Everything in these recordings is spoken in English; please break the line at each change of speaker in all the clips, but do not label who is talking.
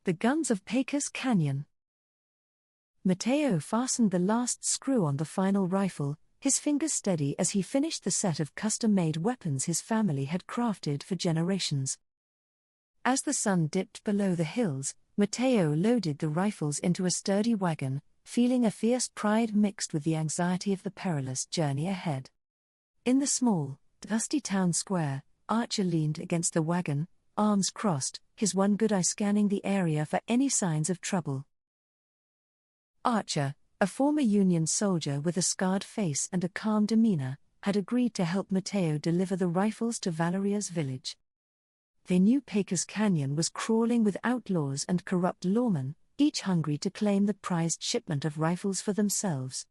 The guns of Pecos Canyon. Mateo fastened the last screw on the final rifle, his fingers steady as he finished the set of custom-made weapons his family had crafted for generations. As the sun dipped below the hills, Mateo loaded the rifles into a sturdy wagon, feeling a fierce pride mixed with the anxiety of the perilous journey ahead. In the small, dusty town square, Archer leaned against the wagon, arms crossed, his one good eye scanning the area for any signs of trouble. Archer, a former Union soldier with a scarred face and a calm demeanor, had agreed to help Mateo deliver the rifles to Valeria's village. They knew Pecos Canyon was crawling with outlaws and corrupt lawmen, each hungry to claim the prized shipment of rifles for themselves.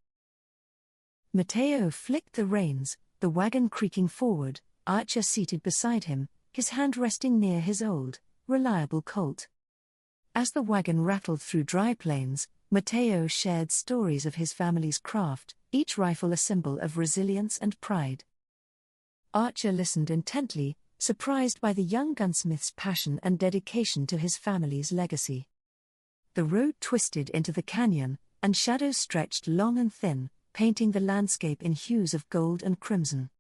Mateo flicked the reins, the wagon creaking forward, Archer seated beside him, his hand resting near his old, reliable Colt. As the wagon rattled through dry plains, Mateo shared stories of his family's craft, each rifle a symbol of resilience and pride. Archer listened intently, surprised by the young gunsmith's passion and dedication to his family's legacy. The road twisted into the canyon, and shadows stretched long and thin, painting the landscape in hues of gold and crimson.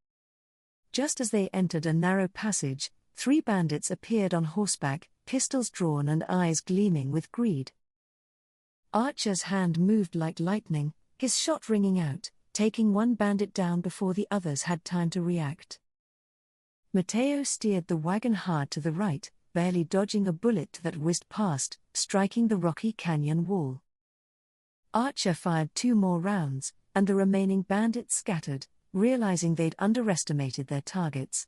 Just as they entered a narrow passage, 3 bandits appeared on horseback, pistols drawn and eyes gleaming with greed. Archer's hand moved like lightning, his shot ringing out, taking one bandit down before the others had time to react. Mateo steered the wagon hard to the right, barely dodging a bullet that whizzed past, striking the rocky canyon wall. Archer fired 2 more rounds, and the remaining bandits scattered, realizing they'd underestimated their targets.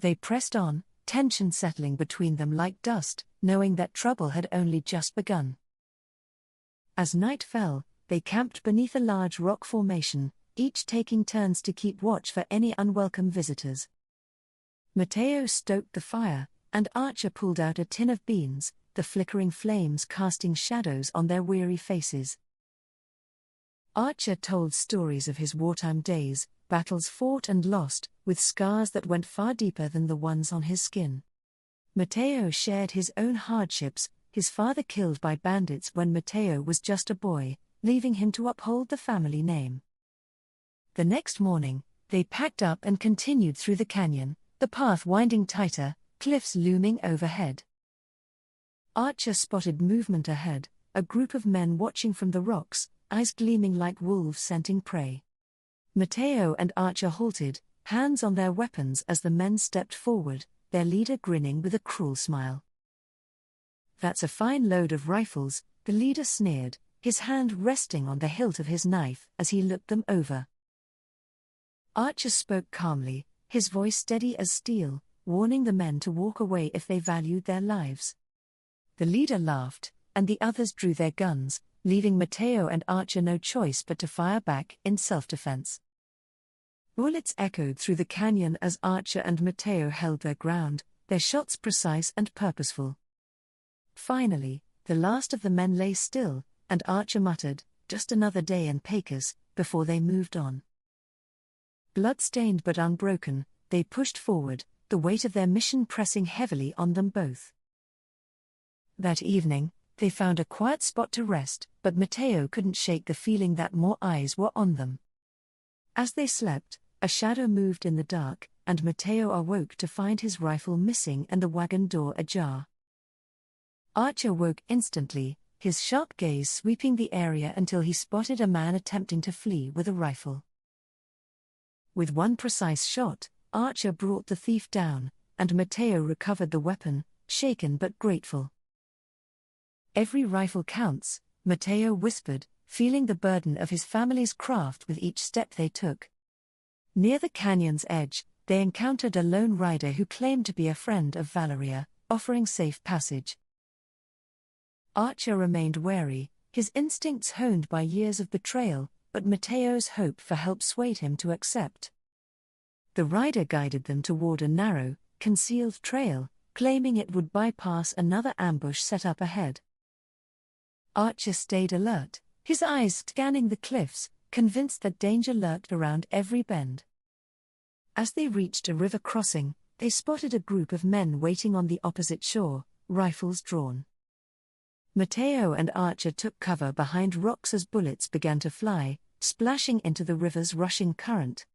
They pressed on, tension settling between them like dust, knowing that trouble had only just begun. As night fell, they camped beneath a large rock formation, each taking turns to keep watch for any unwelcome visitors. Mateo stoked the fire, and Archer pulled out a tin of beans, the flickering flames casting shadows on their weary faces. Archer told stories of his wartime days, battles fought and lost, with scars that went far deeper than the ones on his skin. Mateo shared his own hardships, his father killed by bandits when Mateo was just a boy, leaving him to uphold the family name. The next morning, they packed up and continued through the canyon, the path winding tighter, cliffs looming overhead. Archer spotted movement ahead, a group of men watching from the rocks, eyes gleaming like wolves scenting prey. Mateo and Archer halted, hands on their weapons as the men stepped forward, their leader grinning with a cruel smile. "That's a fine load of rifles," the leader sneered, his hand resting on the hilt of his knife as he looked them over. Archer spoke calmly, his voice steady as steel, warning the men to walk away if they valued their lives. The leader laughed, and the others drew their guns, leaving Mateo and Archer no choice but to fire back in self-defense. Bullets echoed through the canyon as Archer and Mateo held their ground, their shots precise and purposeful. Finally, the last of the men lay still, and Archer muttered, "Just another day in Pecos," before they moved on. Blood-stained but unbroken, they pushed forward, the weight of their mission pressing heavily on them both. That evening, they found a quiet spot to rest, but Mateo couldn't shake the feeling that more eyes were on them. As they slept, a shadow moved in the dark, and Mateo awoke to find his rifle missing and the wagon door ajar. Archer woke instantly, his sharp gaze sweeping the area until he spotted a man attempting to flee with a rifle. With one precise shot, Archer brought the thief down, and Mateo recovered the weapon, shaken but grateful. "Every rifle counts," Mateo whispered, feeling the burden of his family's craft with each step they took. Near the canyon's edge, they encountered a lone rider who claimed to be a friend of Valeria, offering safe passage. Archer remained wary, his instincts honed by years of betrayal, but Mateo's hope for help swayed him to accept. The rider guided them toward a narrow, concealed trail, claiming it would bypass another ambush set up ahead. Archer stayed alert, his eyes scanning the cliffs, convinced that danger lurked around every bend. As they reached a river crossing, they spotted a group of men waiting on the opposite shore, rifles drawn. Mateo and Archer took cover behind rocks as bullets began to fly, splashing into the river's rushing current.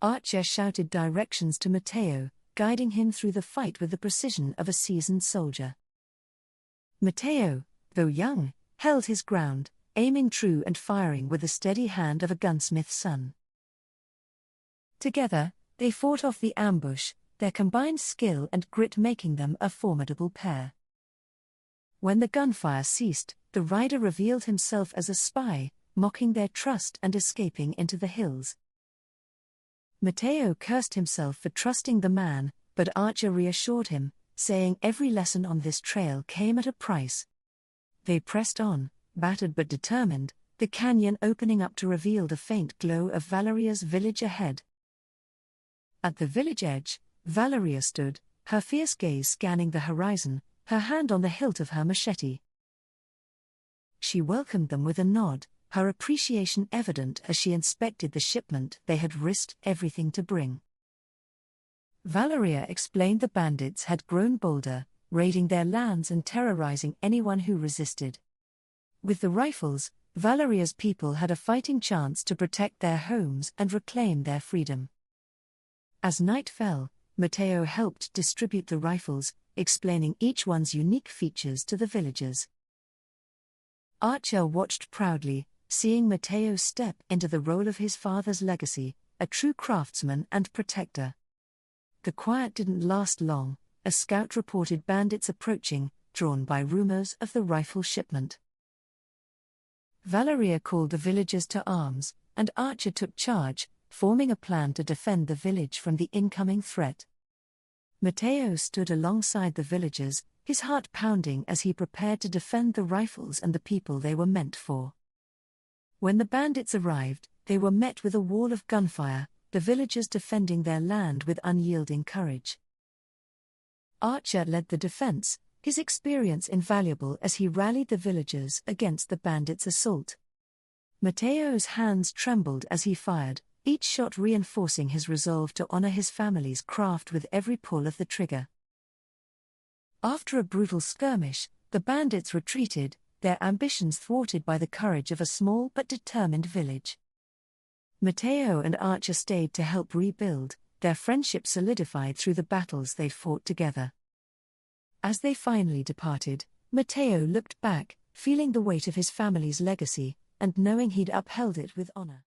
Archer shouted directions to Mateo, guiding him through the fight with the precision of a seasoned soldier. Mateo, though young, held his ground, aiming true and firing with the steady hand of a gunsmith's son. Together, they fought off the ambush, their combined skill and grit making them a formidable pair. When the gunfire ceased, the rider revealed himself as a spy, mocking their trust and escaping into the hills. Mateo cursed himself for trusting the man, but Archer reassured him, saying every lesson on this trail came at a price. They pressed on, battered but determined, the canyon opening up to reveal the faint glow of Valeria's village ahead. At the village edge, Valeria stood, her fierce gaze scanning the horizon, her hand on the hilt of her machete. She welcomed them with a nod, her appreciation evident as she inspected the shipment they had risked everything to bring. Valeria explained the bandits had grown bolder, raiding their lands and terrorizing anyone who resisted. With the rifles, Valeria's people had a fighting chance to protect their homes and reclaim their freedom. As night fell, Mateo helped distribute the rifles, explaining each one's unique features to the villagers. Archer watched proudly, seeing Mateo step into the role of his father's legacy, a true craftsman and protector. The quiet didn't last long. A scout reported bandits approaching, drawn by rumors of the rifle shipment. Valeria called the villagers to arms, and Archer took charge, forming a plan to defend the village from the incoming threat. Mateo stood alongside the villagers, his heart pounding as he prepared to defend the rifles and the people they were meant for. When the bandits arrived, they were met with a wall of gunfire, the villagers defending their land with unyielding courage. Archer led the defense, his experience invaluable as he rallied the villagers against the bandits' assault. Mateo's hands trembled as he fired, each shot reinforcing his resolve to honor his family's craft with every pull of the trigger. After a brutal skirmish, the bandits retreated, their ambitions thwarted by the courage of a small but determined village. Mateo and Archer stayed to help rebuild, their friendship solidified through the battles they fought together. As they finally departed, Mateo looked back, feeling the weight of his family's legacy, and knowing he'd upheld it with honor.